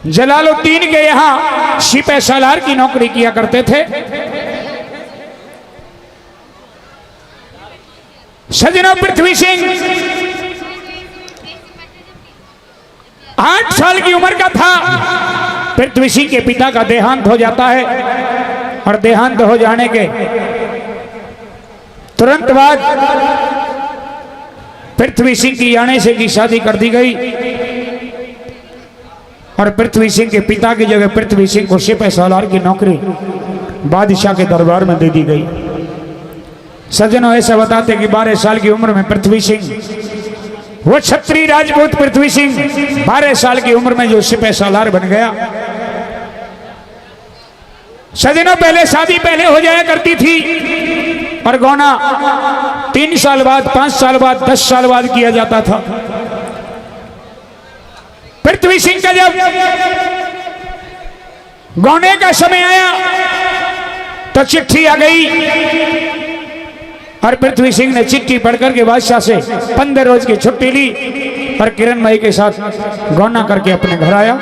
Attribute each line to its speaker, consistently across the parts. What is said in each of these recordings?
Speaker 1: जलालुद्दीन के यहाँ सिपह सालार की नौकरी किया करते थे। सजनों, पृथ्वी सिंह 8 साल की उम्र का था। पृथ्वी सिंह के पिता का देहांत हो जाता है और देहांत हो जाने के तुरंत बाद पृथ्वी सिंह की याने से की शादी कर दी गई और पृथ्वी सिंह के पिता की जगह पृथ्वी सिंह को सिपह सालार की नौकरी बादशाह के दरबार में दे दी गई। सज्जनों, ऐसा बताते कि 12 साल की उम्र में पृथ्वी सिंह, वो क्षत्रिय राजपूत पृथ्वी सिंह 12 साल की उम्र में जो सिपह सालार बन गया। सज्जनों, पहले शादी पहले हो जाया करती थी और गौना 3 साल बाद, 5 साल बाद, 10 साल बाद किया जाता था। पृथ्वी सिंह का जब गौने का समय आया तो चिट्ठी आ गई और पृथ्वी सिंह ने चिट्ठी पढ़कर के बादशाह से 15 रोज की छुट्टी ली और किरण माई के साथ गौना करके अपने घर आया।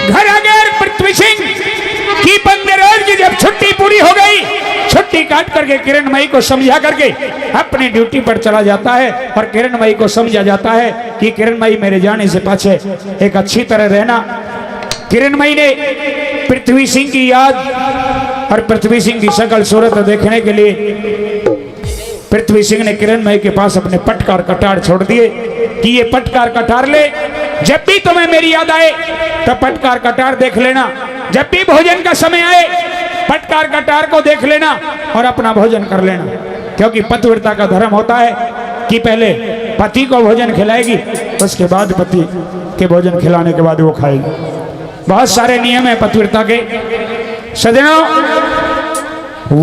Speaker 1: घर आ गया पृथ्वी सिंह की 15 रोज की जब छुट्टी पूरी हो गई, छुट्टी काट करके किरण मई को समझा करके अपनी ड्यूटी पर चला जाता है और किरण मई को समझा जाता है कि किरण मई मेरे जाने से पीछे एक अच्छी तरह रहना। किरण मई ने पृथ्वी सिंह की याद और पृथ्वी सिंह की शक्ल सूरत देखने के लिए पृथ्वी सिंह ने किरण मई के पास अपने पटकार कटार छोड़ दिए कि ये पटकार कटार ले, जब भी तुम्हें मेरी याद आए तब पटकार कटार देख लेना, जब भी भोजन का समय आए पटकार कटार को देख लेना और अपना भोजन कर लेना। क्योंकि पतिव्रता का धर्म होता है कि पहले पति को भोजन खिलाएगी, उसके बाद पति के भोजन खिलाने के बाद वो खाएगी। बहुत सारे नियम है पतिव्रता के। सजनों,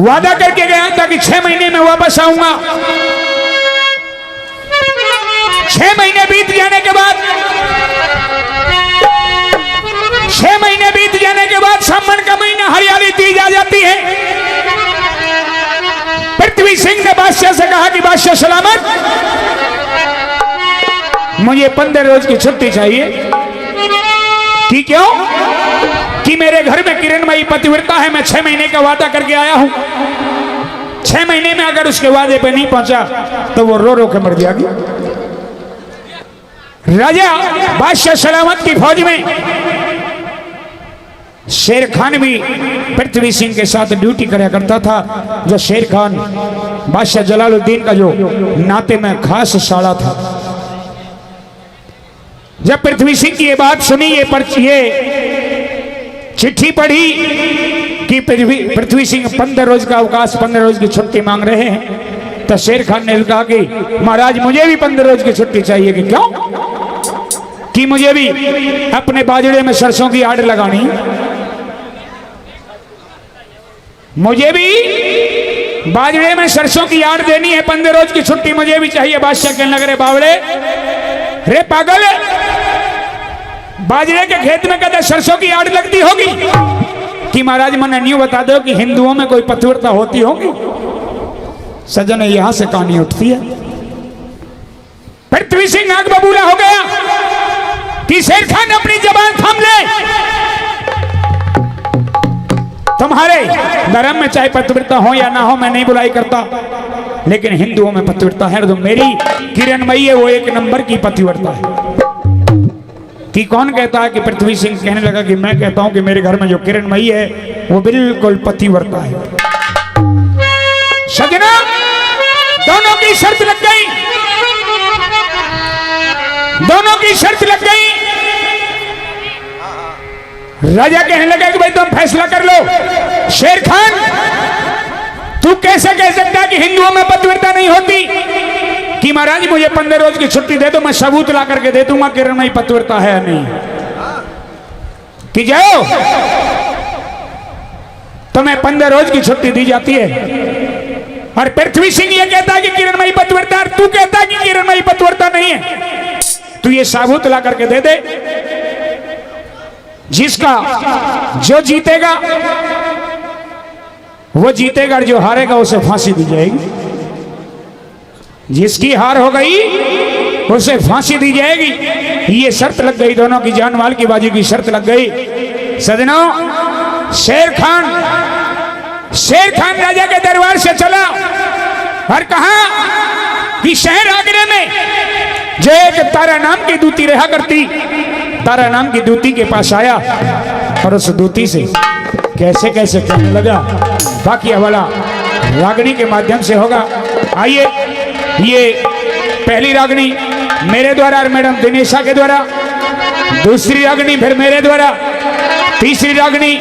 Speaker 1: वादा करके गया था कि 6 महीने में वापस आऊंगा। 6 महीने बीत जाने के बाद 6 महीने बीत जाने के बाद सावन का महीना, हरियाली तीज आ जाती है। पृथ्वी सिंह ने बादशाह से कहा कि बादशाह सलामत, मुझे 15 रोज की छुट्टी चाहिए। कि क्यों? कि मेरे घर में किरण मई पतिव्रता है, मैं 6 महीने का वादा करके आया हूं। 6 महीने में अगर उसके वादे पे नहीं पहुंचा तो वो रो रो के मर जाएगी। राजा बादशाह सलामत की फौज में शेर खान भी पृथ्वी सिंह के साथ ड्यूटी कराया करता था। जो शेर खान बादशाह जलालुद्दीन का जो नाते में खास साला था। जब पृथ्वी सिंह की ये बात सुनी, ये चिट्ठी पढ़ी कि पृथ्वी सिंह 15 रोज का अवकाश, 15 रोज की छुट्टी मांग रहे हैं, तो शेर खान ने कहा कि महाराज मुझे भी 15 रोज की छुट्टी चाहिए। कि क्यों? कि मुझे भी अपने बाजरे में सरसों की आड़ लगानी, मुझे भी बाजरे में सरसों की आड़ देनी है, 15 रोज की छुट्टी मुझे भी चाहिए। बादशाह कहने लगे, रे बावड़े, रे पागल, बाजरे के खेत में कहते सरसों की आड़ लगती होगी? कि महाराज मैंने न्यू बता दो कि हिंदुओं में कोई पतिव्रता होती होगी। सज्जन, यहां से कहानी उठती है। पृथ्वी सिंह आग बबूला हो गया कि शेर खान अपनी जबान थाम ले। तुम्हारे धर्म में चाहे पतिव्रता हो या ना हो, मैं नहीं बुराई करता, लेकिन हिंदुओं में पतिव्रता है। तो मेरी किरण मई है, वो 1 नंबर की पतिव्रता है। कि कौन कहता है? कि पृथ्वी सिंह कहने लगा कि मैं कहता हूं कि मेरे घर में जो किरण मई है वो बिल्कुल पतिव्रता है। सजना, दोनों की शर्त लग गई, दोनों की शर्त लग गई। राजा कहने लगा कि भाई तुम फैसला कर लो। शेर खान, तू कैसे कह सकता है कि हिंदुओं में पतिव्रता नहीं होती? कि महाराज मुझे 15 रोज की छुट्टी दे दो, मैं सबूत ला करके दे दूंगा किरण मई पतिव्रता है या नहीं। कि जाओ, तुम्हें 15 रोज की छुट्टी दी जाती है। और पृथ्वी सिंह ये कहता है कि किरण मई पतिव्रता, और तू कहता है कि किरण मई पतिव्रता नहीं है। तू ये सबूत ला करके दे दे। जिसका जो जीतेगा वो जीतेगा, और जो हारेगा उसे फांसी दी जाएगी। जिसकी हार हो गई उसे फांसी दी जाएगी। ये शर्त लग गई, दोनों की जान माल की बाजी की शर्त लग गई। सजनों, शेर खान राजा के दरबार से चला और कहा कि शहर आगरे में जो एक तारा नाम की दूती रहा करती, तारा नाम की दूती के पास आया और उस दूती से कैसे कैसे कहने लगा। बाकी हवाला रागनी के माध्यम से होगा। आइए, ये पहली रागनी मेरे द्वारा और मैडम दिनेशा के द्वारा, दूसरी रागनी फिर मेरे द्वारा, तीसरी रागनी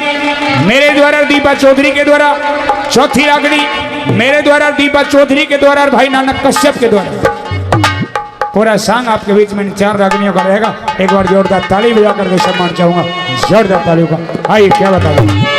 Speaker 1: मेरे द्वारा दीपा चौधरी के द्वारा, चौथी रागनी मेरे द्वारा दीपा चौधरी के द्वारा और भाई नानक कश्यप के द्वारा। पूरा सांग आपके बीच में 4 रागनियों का रहेगा। एक बार जोरदार ताली बजा करके सम्मान चाहूंगा, जोरदार तालियों का। आइए, क्या बताओ।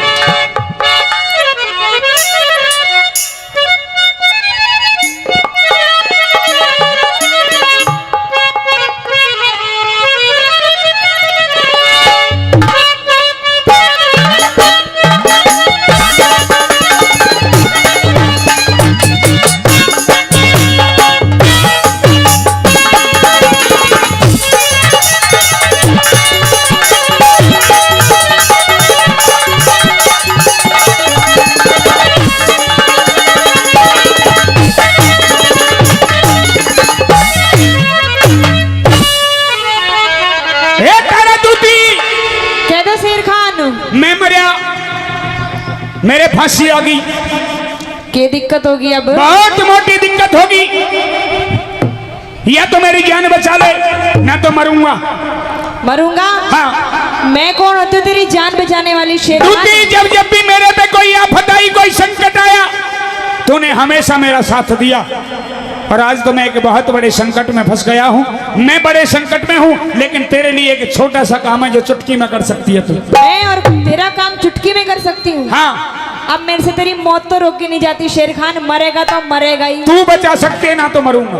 Speaker 1: मेरे फांसी आ गई।
Speaker 2: क्या दिक्कत होगी अब?
Speaker 1: बहुत मोटी दिक्कत होगी। या तो मेरी जान बचा ले, ना तो मरूंगा।
Speaker 2: मरूंगा?
Speaker 1: हाँ।
Speaker 2: मैं कौन होती हूँ तेरी जान बचाने वाली शेर?
Speaker 1: जब जब भी मेरे पे कोई आफत आई, कोई संकट आया, तूने हमेशा मेरा साथ दिया। और आज तो मैं एक बहुत बड़े संकट में फंस गया हूँ। मैं बड़े संकट में हूँ, लेकिन तेरे लिए एक छोटा सा काम है जो चुटकी में कर सकती है तू।
Speaker 2: मैं और तेरा काम चुटकी में कर सकती हूँ?
Speaker 1: हाँ।
Speaker 2: अब मेरे से तेरी मौत तो रोकी नहीं जाती शेर खान। मरेगा तो मरेगा ही।
Speaker 1: तू बचा सकते है, ना तो मरूंगा।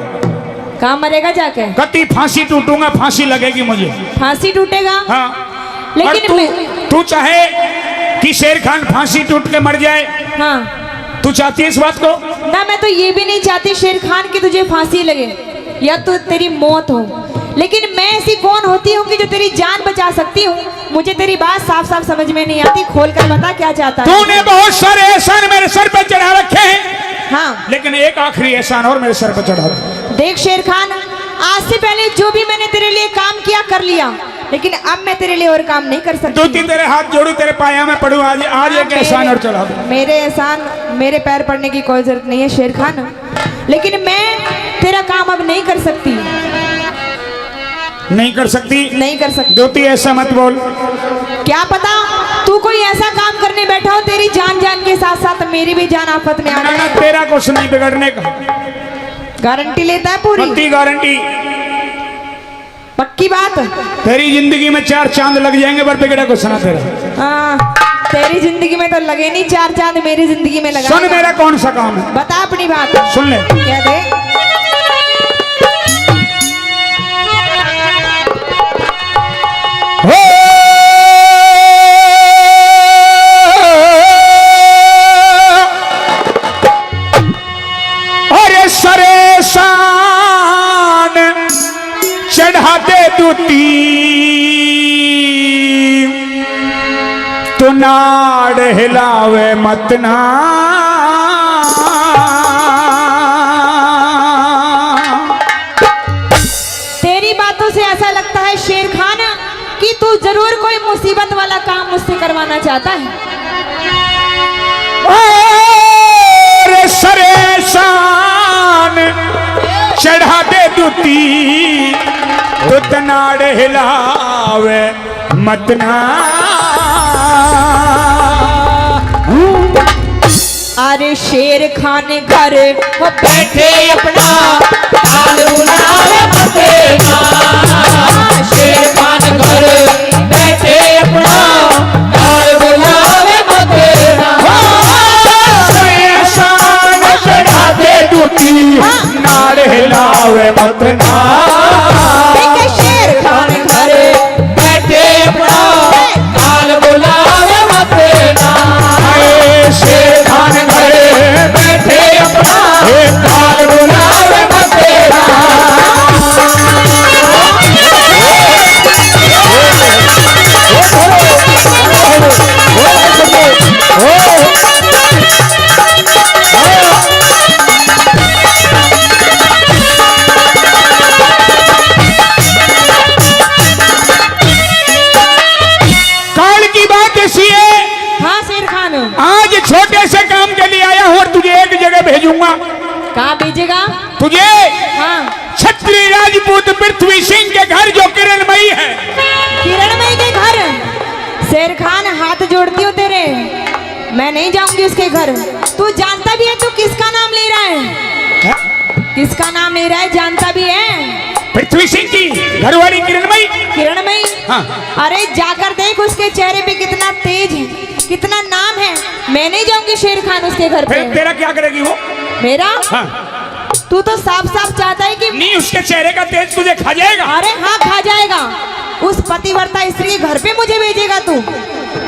Speaker 2: कहाँ मरेगा जाके?
Speaker 1: कति फांसी टूटूंगा, फांसी लगेगी मुझे।
Speaker 2: फांसी टूटेगा?
Speaker 1: हाँ।
Speaker 2: लेकिन
Speaker 1: तू चाहे कि शेर खान फांसी टूट के मर जाए?
Speaker 2: हाँ।
Speaker 1: तू चाहती है इस बात को?
Speaker 2: ना, मैं तो ये भी नहीं चाहती शेर खान की तुझे फांसी लगे या तो तेरी मौत हो। लेकिन मैं ऐसी कौन होती हूँ कि जो तेरी जान बचा सकती हूँ? मुझे तेरी बात साफ साफ समझ में नहीं आती। खोल कर बता क्या चाहता है।
Speaker 1: तूने बहुत सारे एहसान मेरे सर पे चढ़ा रखे हैं।
Speaker 2: हाँ।
Speaker 1: लेकिन एक आखिरी एहसान और मेरे सर पे चढ़ा दे।
Speaker 2: देख शेर खान, आज से पहले जो भी मैंने तेरे लिए काम किया कर लिया, लेकिन अब मैं तेरे लिए और काम नहीं कर सकती।
Speaker 1: दूती तेरे हाथ जोड़ू, तेरे पाया में पड़ू। आज एक एहसान और चढ़ा दे।
Speaker 2: मेरे एहसान, मेरे पैर पड़ने की कोई जरूरत नहीं है शेर खान, लेकिन मैं तेरा काम अब नहीं कर सकती।
Speaker 1: नहीं कर सकती?
Speaker 2: नहीं कर सकती।
Speaker 1: दूती ऐसा मत बोल।
Speaker 2: क्या पता तू कोई ऐसा काम करने बैठा हो तेरी जान के साथ साथ मेरी भी जान आफत में आ जाए।
Speaker 1: तेरा कुछ नहीं बिगड़ने का।
Speaker 2: गारंटी लेता है पूरी?
Speaker 1: पक्की गारंटी।
Speaker 2: पक्की बात?
Speaker 1: तेरी जिंदगी में 4 चांद लग जाएंगे, पर बिगड़ा कुछ ना तेरा।
Speaker 2: हाँ, तेरी जिंदगी में तो लगे नहीं 4 चांद, मेरी जिंदगी में लगा।
Speaker 1: सुन, मेरा कौन सा काम है?
Speaker 2: बता अपनी बात।
Speaker 1: सुन ले।
Speaker 2: क्या दे?
Speaker 1: अरे सरे शान चढ़ा दे दूती, तो नाड़ हिलावे मत ना।
Speaker 2: तेरी बातों से ऐसा लगता है शेर खान कि तू जरूर कोई मुसीबत वाला काम मुझसे करवाना चाहता है।
Speaker 1: सरे शान चढ़ा दे दूती, तो तनाड़ हिलावे मत ना।
Speaker 2: अरे शेर खान घर वो बैठे अपना हाल बुलावे मत ना। शेर खान घर बैठे अपना हाल बुलावे मत ना।
Speaker 1: चढ़ा दे दूती, नाड़ हिलावे मत ना।
Speaker 2: शेर खान घर
Speaker 1: बैठे अपना हाल बुलावे मत ना। शेर खान घर बैठे अपना हाल बुलावे मत ना।
Speaker 2: कहाँ भेजेगा?
Speaker 1: तुझे
Speaker 2: हाँ,
Speaker 1: क्षत्रिय राजपूत पृथ्वी सिंह के घर जो किरणमयी है।
Speaker 2: किरणमयी के घर? शेर खान हाथ जोड़ती हूँ तेरे, मैं नहीं जाऊंगी उसके घर। तू जानता भी है तू किसका नाम ले रहा है? किसका नाम ले रहा है जानता भी है?
Speaker 1: पृथ्वी सिंह की घरवाली किरणमयी।
Speaker 2: किरणमयी?
Speaker 1: हाँ।
Speaker 2: अरे जाकर देख उसके चेहरे पे कितना तेज है, कितना नाम है। मैं नहीं जाऊंगी शेर खान उसके घर पे।
Speaker 1: फिर तेरा क्या करेगी वो?
Speaker 2: मेरा?
Speaker 1: हाँ।
Speaker 2: तू तो साफ साफ चाहता है कि
Speaker 1: नहीं, उसके चेहरे का तेज तुझे खा जाएगा।
Speaker 2: अरे हाँ, खा जाएगा। उस पतिव्रता स्त्री के घर पे मुझे भेजेगा तू?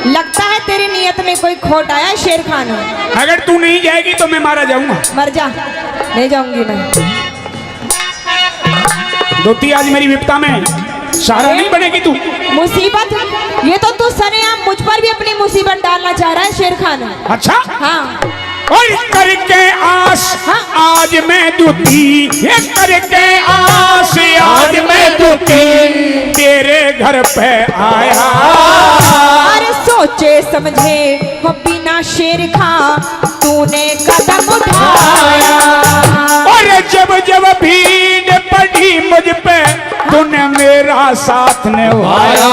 Speaker 2: लगता है तेरी नियत में कोई खोट आया है शेर खान।
Speaker 1: अगर तू नहीं जाएगी तो मैं मारा जाऊंगा।
Speaker 2: मर जा, नहीं जाऊंगी मैं।
Speaker 1: दोती आज मेरी विपता में सहारा नहीं बनेगी तू।
Speaker 2: मुसीबत? ये तो तू सरेआम मुझ पर भी अपनी मुसीबत डालना चाह रहा है शेर खान।
Speaker 1: अच्छा,
Speaker 2: हाँ।
Speaker 1: और करके आस आज मैं दुती, ये करके आस आज मैं दुती तेरे घर पे आया।
Speaker 2: अरे सोचे समझे हो बिना शेर खान तूने कदम उठाया।
Speaker 1: और जब जब भीड़ पड़ी मुझ पे तूने मेरा साथ निभाया।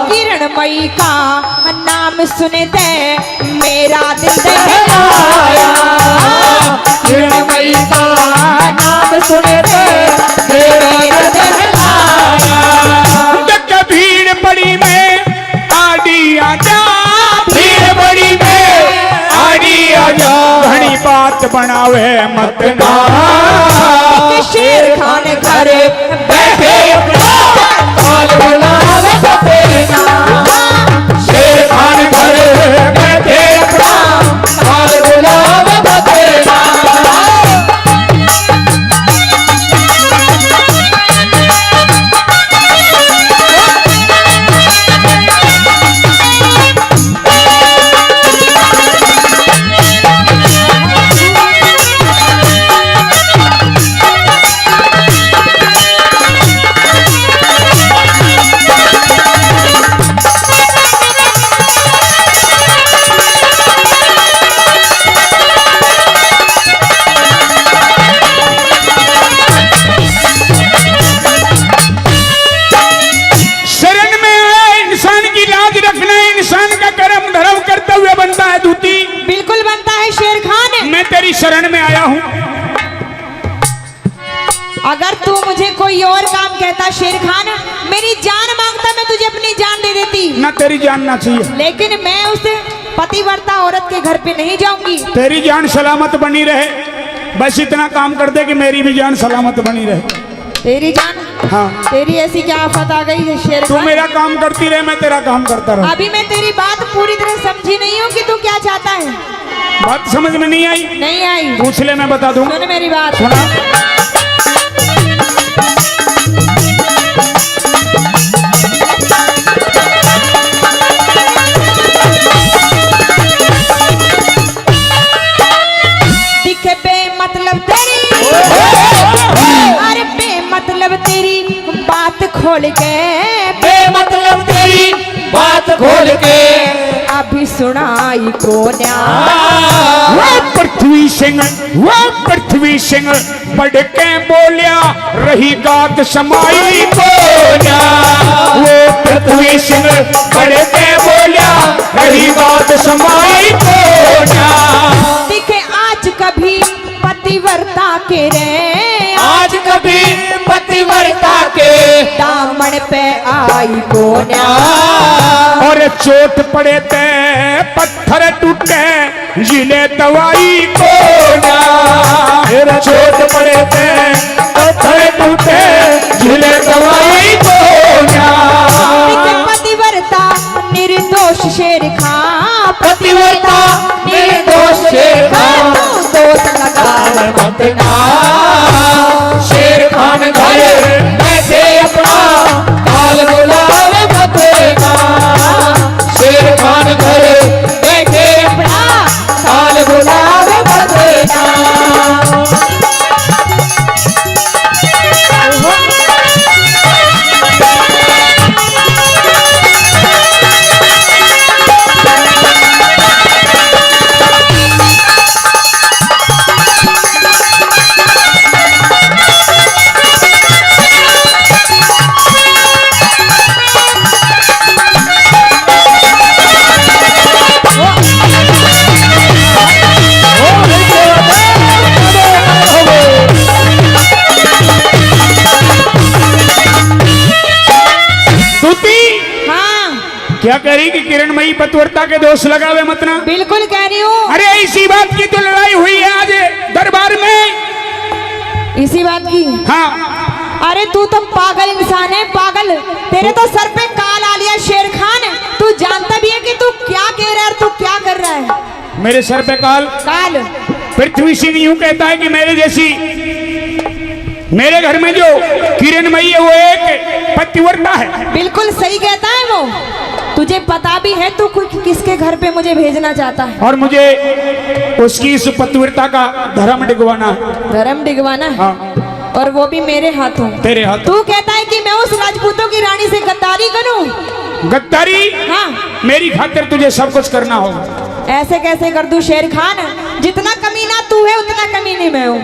Speaker 2: किरणमयी का नाम सुनते मेरा दिल दहलाया।
Speaker 1: किरणमयी का नाम सुनते मेरा दिल दहलाया। जब भीड़ पड़ी में आड़ी आजा, भीड़ बड़ी में आड़ी आजा, घनी बात बनावे मत ना।
Speaker 2: शेर खान घर
Speaker 1: बैठे काल बुलावे बतेना। शेर खान घर बैठे काल बुलावे बतेना। शरण में आया हूं।
Speaker 2: अगर तू मुझे कोई और काम कहता शेर खान, मेरी जान मांगता, मैं तुझे अपनी जान दे देती।
Speaker 1: ना तेरी जान ना चाहिए,
Speaker 2: लेकिन मैं उस पतिव्रता औरत के घर पे नहीं जाऊंगी।
Speaker 1: तेरी जान सलामत बनी रहे, बस इतना काम कर दे कि मेरी भी जान सलामत बनी रहे।
Speaker 2: तेरी जान?
Speaker 1: हाँ।
Speaker 2: तेरी ऐसी क्या आफत आ गई है शेर
Speaker 1: तू
Speaker 2: खान?
Speaker 1: मेरा काम करती रहे, मैं तेरा काम करता रहूं।
Speaker 2: अभी मैं तेरी बात पूरी तरह समझी नहीं हूँ कि तू क्या चाहता है।
Speaker 1: बात समझ में नहीं आई?
Speaker 2: नहीं आई।
Speaker 1: पूछ ले, मैं बता दूं।
Speaker 2: सुन मेरी बात।
Speaker 1: सुना।
Speaker 2: दिखे बेमतलब तेरी, अरे बेमतलब तेरी बात खोल के,
Speaker 1: बेमतलब तेरी बात खोल के
Speaker 2: अभी सुनाई को
Speaker 1: वो पृथ्वी सिंह बढ़ के बोलिया, रही गात समाई बोलिया। वो पृथ्वी सिंह बढ़ के बोलिया, रही गात समाई बोलिया।
Speaker 2: दिखे आज कभी पतिव्रता के रे,
Speaker 1: आज कभी पतिव्रता के
Speaker 2: दामन पे आई कोन्या।
Speaker 1: और चोट पड़े ते पत्थर टूटे, जिले दवाई को ना। चोट पड़े ते पत्थर टूटे, जिले दवाई को ना।
Speaker 2: पतिव्रता निर्दोष शेर खान,
Speaker 1: पतिव्रता निर्दोष शेर खान,
Speaker 2: दोष लगा
Speaker 1: मत ना। शेर खान घर बैठे अपना काल बुलावे बतेगा। शेर खान घर बैठे अपना काल बुलावे बतेगा। क्या कह रही कि किरणमयी पतिव्रता के दोष लगावे मत ना?
Speaker 2: बिल्कुल कह रही हूँ।
Speaker 1: अरे इसी बात की तो लड़ाई हुई है आज दरबार में।
Speaker 2: इसी बात की?
Speaker 1: हाँ।
Speaker 2: अरे तू तो पागल इंसान है, पागल। तेरे तो सर पे काल आ लिया शेर खान। तू जानता भी है कि तू क्या कह रहा है और तू क्या कर रहा है?
Speaker 1: मेरे सर पे काल?
Speaker 2: काल?
Speaker 1: पृथ्वी सिंह यूं कहता है कि मेरे जैसी, मेरे घर में जो किरणमयी है वो एक पतिव्रता है।
Speaker 2: बिल्कुल सही कहता है वो। तुझे पता भी है तू किसके घर पे मुझे भेजना चाहता है?
Speaker 1: और मुझे उसकी इस पतिव्रता का धर्म डिगवाना है।
Speaker 2: धर्म डिगवाना है?
Speaker 1: हाँ।
Speaker 2: और वो भी मेरे हाथों?
Speaker 1: तेरे हाथ।
Speaker 2: तू कहता है कि मैं उस राजपूतों की रानी से गद्दारी करूं?
Speaker 1: गद्दारी?
Speaker 2: हाँ।
Speaker 1: मेरी खातिर तुझे सब कुछ करना होगा।
Speaker 2: ऐसे कैसे कर दूं शेर खान? जितना कमीना तू है उतना कमीनी मैं हूँ।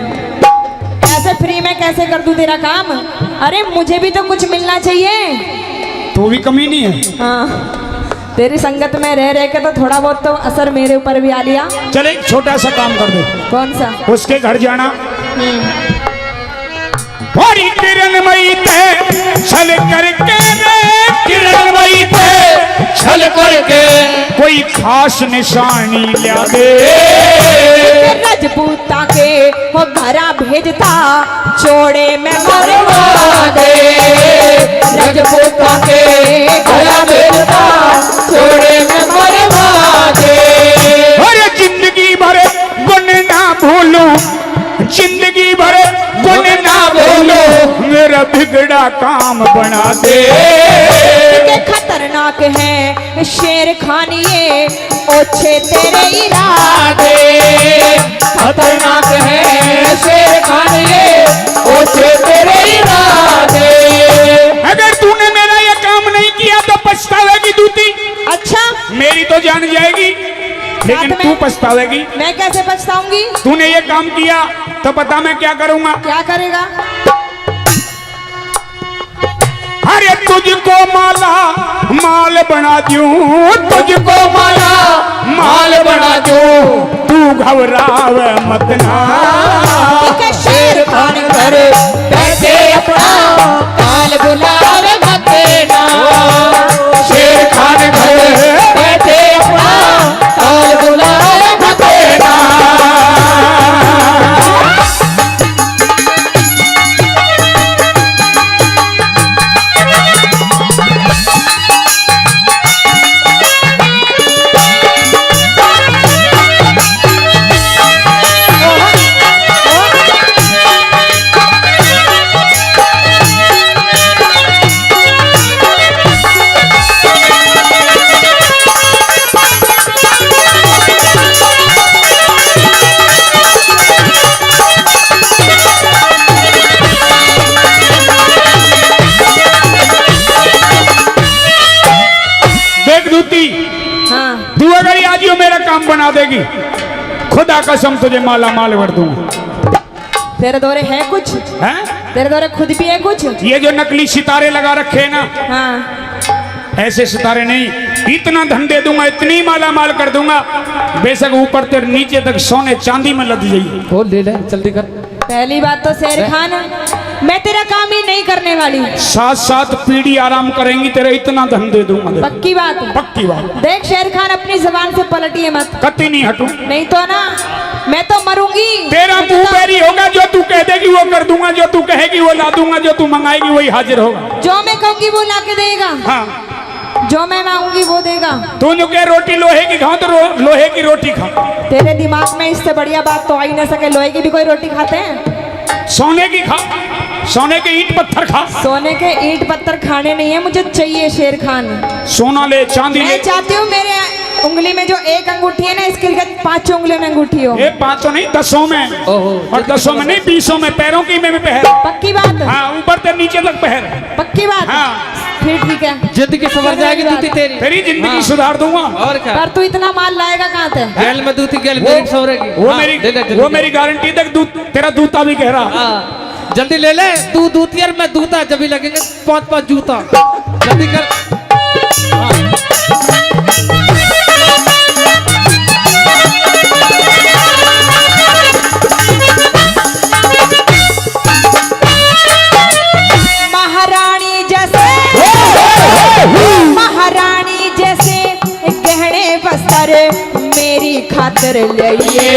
Speaker 2: ऐसे फ्री में कैसे कर दूं तेरा काम? अरे मुझे भी तो कुछ मिलना चाहिए।
Speaker 1: तू भी कमीनी है।
Speaker 2: हाँ, तेरी संगत में रह रह के तो थोड़ा बहुत तो असर मेरे ऊपर भी आ लिया।
Speaker 1: चल एक छोटा सा काम कर दे।
Speaker 2: कौन सा?
Speaker 1: उसके घर जाना और किरणमयी ते छल करके रे, किरणमयी ते छल करके कोई खास निशानी ला दे।
Speaker 2: राजपूता के वो घरा भेजता चोड़े में मरवा दे। राजपूता के घरा भेजता चोड़े में मरवा दे।
Speaker 1: अरे जिंदगी भर गुन ना भूलूं, जिंदगी भर गुन ना भूलूं, मेरा बिगड़ा काम बना दे।
Speaker 2: खतरनाक है शेर खान ये ओछे तेरे इरादे। खतरनाक है शेर खान ये ओछे तेरे इरादे।
Speaker 1: अगर तूने मेरा ये काम नहीं किया तो पछतावेगी दूती।
Speaker 2: अच्छा,
Speaker 1: मेरी तो जान जाएगी लेकिन तू पछतावेगी।
Speaker 2: मैं कैसे पछताऊंगी?
Speaker 1: तूने ये काम किया तो पता मैं क्या करूंगा।
Speaker 2: क्या करेगा?
Speaker 1: अरे तुझको माला माल बना दूं, तुझको माला माल बना दूं, तू घबरावे मत ना।
Speaker 2: शेर खान घर बैठे अपना काल बुलावे मत ना।
Speaker 1: शेर खान घर
Speaker 2: बैठे अपना काल बुलावे मत ना।
Speaker 1: तू अगर आज यो मेरा काम बना देगी, खुदा कसम तुझे माला माल कर दूंगा।
Speaker 2: तेरे दौरे है कुछ?
Speaker 1: हैं?
Speaker 2: तेरे दौरे खुद भी है कुछ?
Speaker 1: ये जो नकली सितारे लगा रखे हैं ना,
Speaker 2: हाँ,
Speaker 1: ऐसे सितारे नहीं। इतना धन दे दूंगा, इतनी माला माल कर दूंगा, बेशक ऊपर तेरे नीचे तक सोने चांदी में लद जाइए।
Speaker 3: खोल ले ले, जल्दी कर।
Speaker 2: पहली बात तो शेर खान, मैं तेरा काम ही नहीं करने वाली।
Speaker 1: साथ साथ पीढ़ी आराम करेंगी, तेरा इतना धन दे दूंगा।
Speaker 2: पक्की बात?
Speaker 1: पक्की बात।
Speaker 2: देख शेर खान, अपनी जबान से पलटिए मत।
Speaker 1: कतई नहीं हटू।
Speaker 2: नहीं तो ना मैं तो मरूंगी।
Speaker 1: तेरा मुंह पैरी होगा, जो तू कह देगी वो कर दूंगा, जो तू कहेगी वो ला दूंगा, जो तू मंगाएगी वही हाजिर होगा।
Speaker 2: जो मैं कहूंगी वो ला के देगा।
Speaker 1: हाँ,
Speaker 2: जो मैं मांगूंगी वो देगा।
Speaker 1: तू जो कह रोटी लोहे की खाओ तो लोहे की रोटी खा।
Speaker 2: तेरे दिमाग में इससे बढ़िया बात तो आ ही ना सके। लोहे की भी कोई रोटी खाते हैं?
Speaker 1: सोने की खा, सोने के ईंट पत्थर खा।
Speaker 2: सोने के ईंट पत्थर खाने नहीं है मुझे चाहिए शेर खान।
Speaker 1: सोना ले, चांदी ले।
Speaker 2: मैं चाहती हूँ मेरे उंगली में जो एक अंगूठी है ना, इसके लिए 5 उंगलियों में अंगूठी हो।
Speaker 1: ये 5 नहीं 10 में।
Speaker 3: ओहो,
Speaker 1: और 10 में नहीं 20 में, पैरों की में पहर।
Speaker 2: पक्की बात?
Speaker 1: हाँ, ऊपर से नीचे तक पहर।
Speaker 2: पक्की बात?
Speaker 1: हाँ।
Speaker 2: फिर ठीक है,
Speaker 3: जिंदगी संवर जाएगी दूती तेरी।
Speaker 1: तेरी जिंदगी
Speaker 3: हाँ।
Speaker 1: सुधार दूंगा।
Speaker 3: और क्या?
Speaker 2: पर तू इतना माल लाएगा कहाँ से?
Speaker 3: गैल में दूती गैल मेरी संवरेगी।
Speaker 1: वो
Speaker 3: हाँ,
Speaker 1: मेरी
Speaker 3: ले ले, जल्दी
Speaker 1: वो
Speaker 3: कर।
Speaker 1: मेरी गारंटी तक तेरा दूता भी कह रहा।
Speaker 3: हाँ, जल्दी ले ले। तू दूती और मैं दूता, जब भी लगेंगे 5-5 जूता। जल्दी कर।
Speaker 2: महारानी जैसे कर लिए।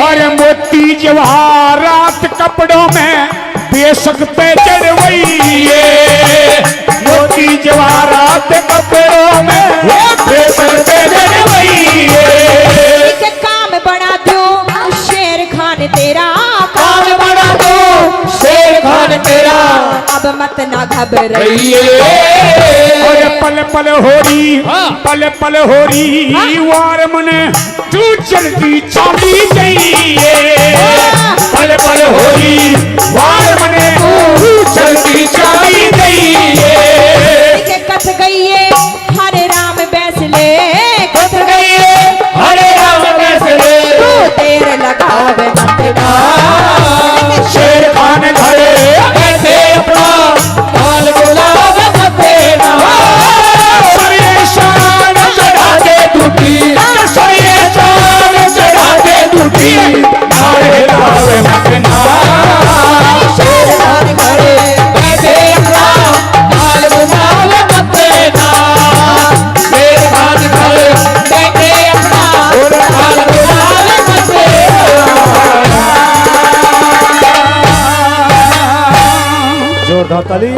Speaker 1: और मोती जवाहरात कपड़ों में बेशक पे चढ़वइए, मोती जवाहरात कपड़ों में बेशक पे चढ़वइए।
Speaker 2: इसे काम बना दूं शेर खान तेरा, काम बना दूं शेर खान तेरा, अब मत ना घबराइए।
Speaker 1: और पल पल होरी, पल पल होरी वार मने तू चलती चांदी जाइए, पल पल होरी वार मने तू चलती चांदी जाइए।
Speaker 2: के कथ गईए हरे राम बैसले, कथ गईए
Speaker 1: हरे राम बैसले
Speaker 2: तू देर लगावे मत ना।
Speaker 1: शेर खान घरे कैसे अपना माल बुलावे मत ना। सरिये शान चढ़ा दे दूठी, सरिये शान चढ़ा दे दूठी, नारे लावे मत ना।
Speaker 2: शेर खान घरे
Speaker 1: कैसे अपना माल बुलावे मत ना। शेर खान घरे कैसे अपना माल बुलावे मत ना। जोरदार ताली।